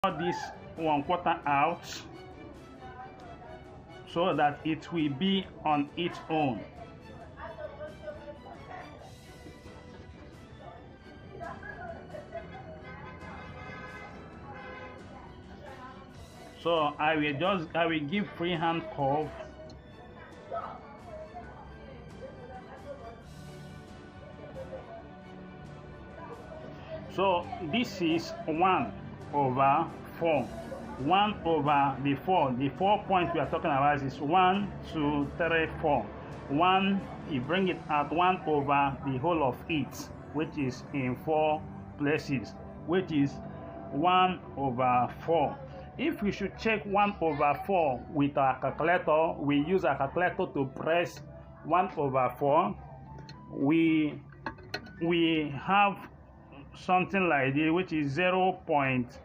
this 1/4 out so that it will be on its own. So I will give freehand curve. So this is 1/4. 1/4. The 4 points we are talking about is 1, 2, 3, 4. 1, you bring it at 1 over the whole of it, which is in 4 places, which is 1/4. If we should check 1/4 with our calculator, we use our calculator to press 1/4. We have something like this, which is 0.0